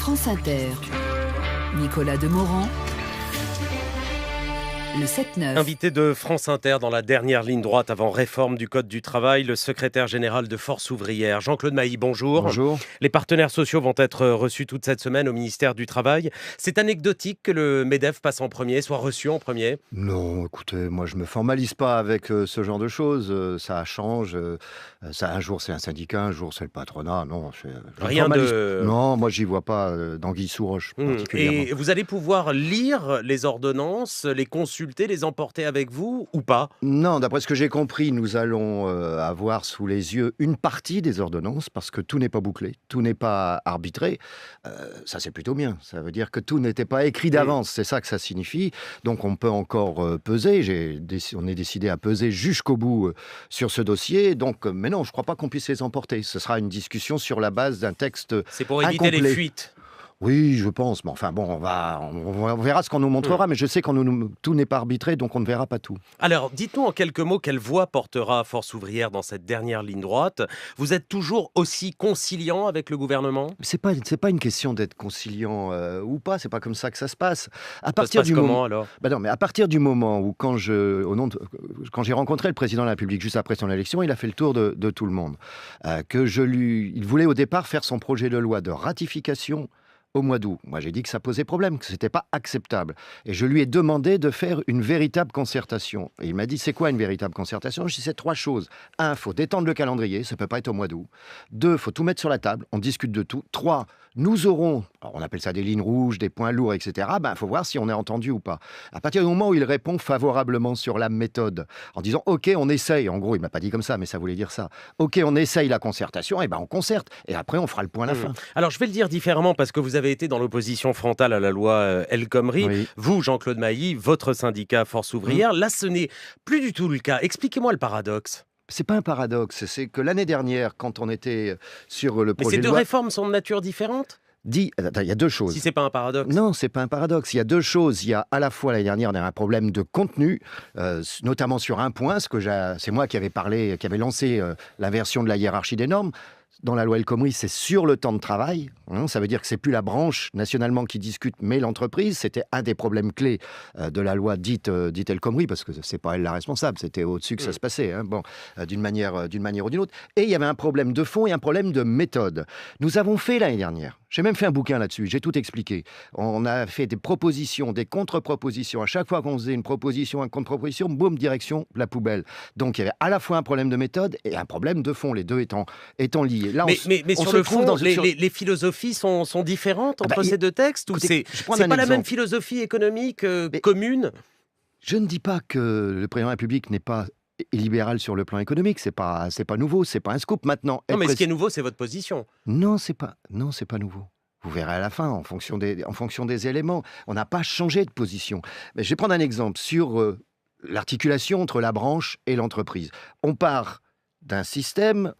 France Inter. Nicolas Demorand. Le 7-9. Invité de France Inter dans la dernière ligne droite avant réforme du Code du travail, le secrétaire général de Force ouvrière, Jean-Claude Mailly, bonjour. Bonjour. Les partenaires sociaux vont être reçus toute cette semaine au ministère du Travail. C'est anecdotique que le MEDEF passe en premier, soit reçu en premier? Non, écoutez, moi je me formalise pas avec ce genre de choses. Ça change. Un jour c'est un syndicat, un jour c'est le patronat. Non, Rien de... Non, moi j'y vois pas d'anguille sous roche particulièrement. Et vous allez pouvoir lire les ordonnances, les consulter, les emporter avec vous ou pas? Non, d'après ce que j'ai compris, nous allons avoir sous les yeux une partie des ordonnances parce que tout n'est pas bouclé, tout n'est pas arbitré. Ça c'est plutôt bien. Ça veut dire que tout n'était pas écrit d'avance. C'est ça que ça signifie. Donc on peut encore peser. On est décidé à peser jusqu'au bout sur ce dossier. Donc, mais non, je ne crois pas qu'on puisse les emporter. Ce sera une discussion sur la base d'un texte C'est pour éviter incomplet. les fuites. Oui, je pense. Mais enfin bon, on verra ce qu'on nous montrera. Mais je sais que tout n'est pas arbitré, donc on ne verra pas tout. Alors, dites-nous en quelques mots quelle voix portera Force ouvrière dans cette dernière ligne droite. Vous êtes toujours aussi conciliant avec le gouvernement? C'est pas une question d'être conciliant ou pas. C'est pas comme ça que ça se passe. À Ça se partir passe du comment moment, alors? non, mais à partir du moment où quand j'ai rencontré le président de la République juste après son élection, il a fait le tour de tout le monde. Il voulait au départ faire son projet de loi de ratification au mois d'août. Moi, j'ai dit que ça posait problème, que c'était pas acceptable. Et je lui ai demandé de faire une véritable concertation. Et il m'a dit, c'est quoi une véritable concertation? Je dis, c'est 3 choses. 1, faut détendre le calendrier, ça peut pas être au mois d'août. 2, faut tout mettre sur la table, on discute de tout. 3, nous aurons, alors on appelle ça des lignes rouges, des points lourds, etc. Faut voir si on est entendu ou pas. À partir du moment où il répond favorablement sur la méthode, en disant, OK, on essaye. En gros, il m'a pas dit comme ça, mais ça voulait dire ça. OK, on essaye la concertation, et on concerte. Et après, on fera le point à la fin. Alors, je vais le dire différemment parce que vous avez été dans l'opposition frontale à la loi El Khomri. Oui. Vous, Jean-Claude Mailly, votre syndicat Force ouvrière. Là, ce n'est plus du tout le cas. Expliquez-moi le paradoxe. C'est pas un paradoxe, c'est que l'année dernière, quand on était sur le Mais projet ces de deux loi, réformes sont de nature différente? il y a 2 choses. Si c'est pas un paradoxe. Non, c'est pas un paradoxe. Il y a 2 choses. Il y a à la fois l'année dernière, on a un problème de contenu, notamment sur un point. C'est moi qui avais lancé l'inversion de la hiérarchie des normes. Dans la loi El Khomri, c'est sur le temps de travail. Ça veut dire que c'est plus la branche nationalement qui discute, mais l'entreprise. C'était un des problèmes clés de la loi dite El Khomri, parce que c'est pas elle la responsable. C'était au-dessus que ça se passait, d'une manière ou d'une autre. Et il y avait un problème de fond et un problème de méthode. Nous avons fait l'année dernière. J'ai même fait un bouquin là-dessus. J'ai tout expliqué. On a fait des propositions, des contre-propositions. À chaque fois qu'on faisait une proposition, une contre-proposition, boum, direction la poubelle. Donc il y avait à la fois un problème de méthode et un problème de fond, les deux étant liés. Là, mais sur le fond, les philosophies sont différentes entre ces deux textes? Ou c'est pas la même philosophie économique commune? Je ne dis pas que le président de la République n'est pas libéral sur le plan économique. C'est pas nouveau, c'est pas un scoop maintenant. Non, mais ce qui est nouveau, c'est votre position. Non, c'est pas nouveau. Vous verrez à la fin, en fonction des éléments. On n'a pas changé de position. Mais je vais prendre un exemple sur l'articulation entre la branche et l'entreprise. On part d'un système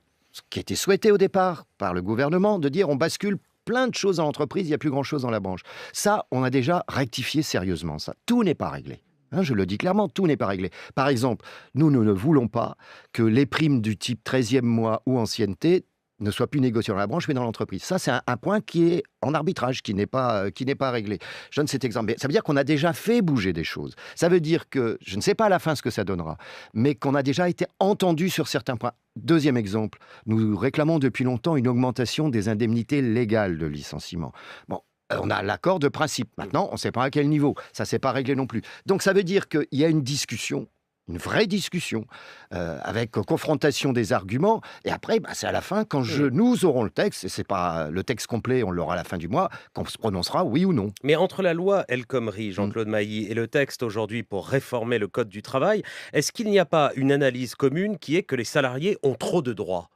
qui était souhaité au départ par le gouvernement, de dire on bascule plein de choses dans l'entreprise, il n'y a plus grand-chose dans la branche. Ça, on a déjà rectifié sérieusement ça. Tout n'est pas réglé. Je le dis clairement, tout n'est pas réglé. Par exemple, nous ne voulons pas que les primes du type 13e mois ou ancienneté ne soient plus négociées dans la branche, mais dans l'entreprise. Ça, c'est un point qui est en arbitrage, qui n'est pas réglé. Je donne cet exemple. Mais ça veut dire qu'on a déjà fait bouger des choses. Ça veut dire que, je ne sais pas à la fin ce que ça donnera, mais qu'on a déjà été entendu sur certains points. Deuxième exemple, nous réclamons depuis longtemps une augmentation des indemnités légales de licenciement. Bon, on a l'accord de principe. Maintenant, on ne sait pas à quel niveau. Ça ne s'est pas réglé non plus. Donc, ça veut dire qu'il y a une discussion, une vraie discussion, avec confrontation des arguments. Et après, c'est à la fin, quand nous aurons le texte, et ce n'est pas le texte complet, on l'aura à la fin du mois, qu'on se prononcera oui ou non. Mais entre la loi El Khomri, Jean-Claude Mailly, et le texte aujourd'hui pour réformer le Code du travail, est-ce qu'il n'y a pas une analyse commune qui est que les salariés ont trop de droits?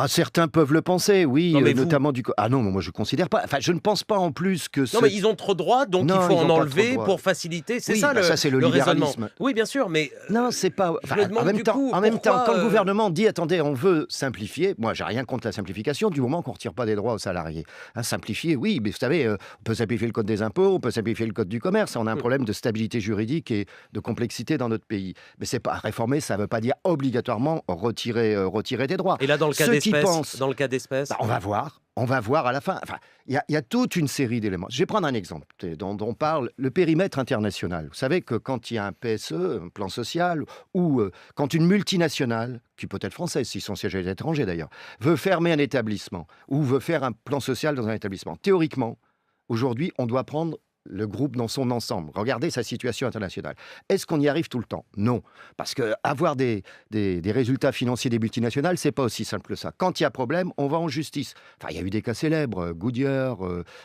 Certains peuvent le penser, oui, Non, mais notamment du... Ah non, moi je ne considère pas... Enfin, je ne pense pas en plus que... Non, mais ils ont trop de droits, donc il faut en enlever pour faciliter. C'est ça, ça c'est le raisonnement. libéralisme. Oui, bien sûr, mais... Non, c'est pas... en même temps, quand le gouvernement dit, attendez, on veut simplifier, moi j'ai rien contre la simplification, du moment qu'on ne retire pas des droits aux salariés. Simplifier, oui, mais vous savez, on peut simplifier le code des impôts, on peut simplifier le code du commerce, on a un problème de stabilité juridique et de complexité dans notre pays. Mais c'est pas réformer, ça ne veut pas dire obligatoirement retirer des droits. Et là, dans le cas qui d'espèces, pensent... dans le cas d'espèces? Bah, on va voir à la fin. Enfin, il y a toute une série d'éléments. Je vais prendre un exemple dont on parle, le périmètre international. Vous savez que quand il y a un PSE, un plan social, ou quand une multinationale, qui peut être française, si son siège est étranger d'ailleurs, veut fermer un établissement, ou veut faire un plan social dans un établissement, théoriquement, aujourd'hui, on doit prendre le groupe dans son ensemble. Regardez sa situation internationale. Est-ce qu'on y arrive tout le temps? Non. Parce qu'avoir des résultats financiers des multinationales, c'est pas aussi simple que ça. Quand il y a problème, on va en justice. Enfin, il y a eu des cas célèbres, Goodyear,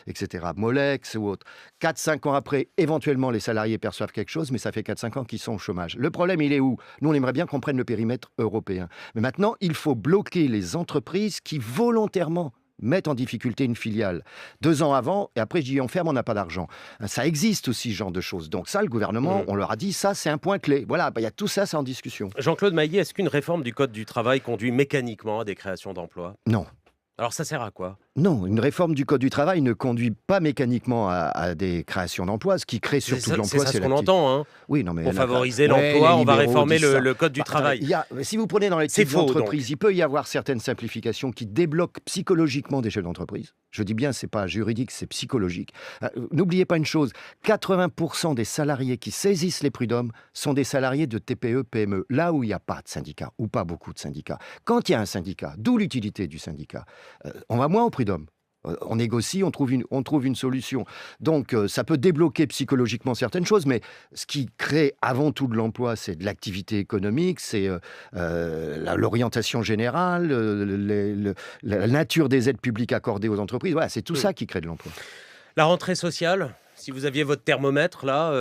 etc., Molex ou autres. 4-5 ans après, éventuellement, les salariés perçoivent quelque chose, mais ça fait 4-5 ans qu'ils sont au chômage. Le problème, il est où? Nous, on aimerait bien qu'on prenne le périmètre européen. Mais maintenant, il faut bloquer les entreprises qui volontairement mettent en difficulté une filiale 2 ans avant, et après je dis on ferme, on n'a pas d'argent. Ça existe aussi ce genre de choses. Donc ça, le gouvernement, on leur a dit, ça c'est un point clé. Voilà, il y a tout ça, c'est en discussion. Jean-Claude Mailly, est-ce qu'une réforme du Code du travail conduit mécaniquement à des créations d'emplois? Non. Alors ça sert à quoi? Non, une réforme du Code du travail ne conduit pas mécaniquement à des créations d'emplois. Ce qui crée surtout de l'emploi, c'est ça ce qu'on l'activité. entend. Hein. Oui, non, mais Pour la- favoriser Ouais, l'emploi, les on va libéraux réformer disent ça. le Code du travail. Si vous prenez dans les C'est petites faux, entreprises, il peut y avoir certaines simplifications qui débloquent psychologiquement des chefs d'entreprise. Je dis bien, c'est pas juridique, c'est psychologique. N'oubliez pas une chose, 80% des salariés qui saisissent les prud'hommes sont des salariés de TPE, PME, là où il n'y a pas de syndicat, ou pas beaucoup de syndicats. Quand il y a un syndicat, d'où l'utilité du syndicat, on va moins au prud'homme. On négocie, on trouve une solution. Donc, ça peut débloquer psychologiquement certaines choses, mais ce qui crée avant tout de l'emploi, c'est de l'activité économique, c'est l'orientation générale, la nature des aides publiques accordées aux entreprises. Voilà, c'est tout ça qui crée de l'emploi. La rentrée sociale, si vous aviez votre thermomètre là,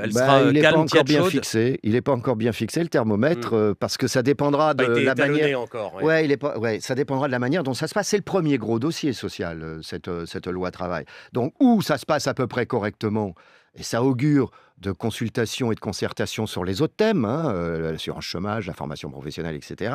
elle sera Il n'est pas calme, encore tiède, bien chaude. fixé. Il n'est pas encore bien fixé, le thermomètre, parce que ça dépendra de Pas été la étalonné manière... encore. Ouais. Ouais, ça dépendra de la manière dont ça se passe. C'est le premier gros dossier social, cette loi travail. Donc, où ça se passe à peu près correctement, et ça augure de consultation et de concertation sur les autres thèmes, l'assurance chômage, la formation professionnelle, etc.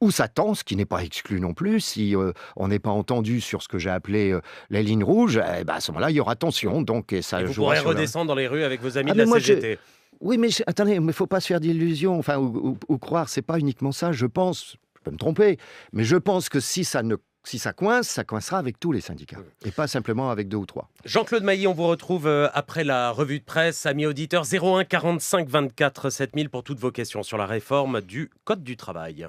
Où ça tend, ce qui n'est pas exclu non plus, si on n'est pas entendu sur ce que j'ai appelé les lignes rouges, à ce moment-là, il y aura tension. Donc, et ça Et vous jouera pourrez sur redescendre dans les rues avec vos amis Ah, de mais la moi, CGT. Oui, mais attendez, il ne faut pas se faire d'illusions, enfin, ou croire, c'est pas uniquement ça, je pense, je peux me tromper, mais je pense que si ça coince, ça coincera avec tous les syndicats, et pas simplement avec 2 ou 3. Jean-Claude Mailly, on vous retrouve après la revue de presse. Amis auditeurs, 01 45 24 7000 pour toutes vos questions sur la réforme du Code du travail.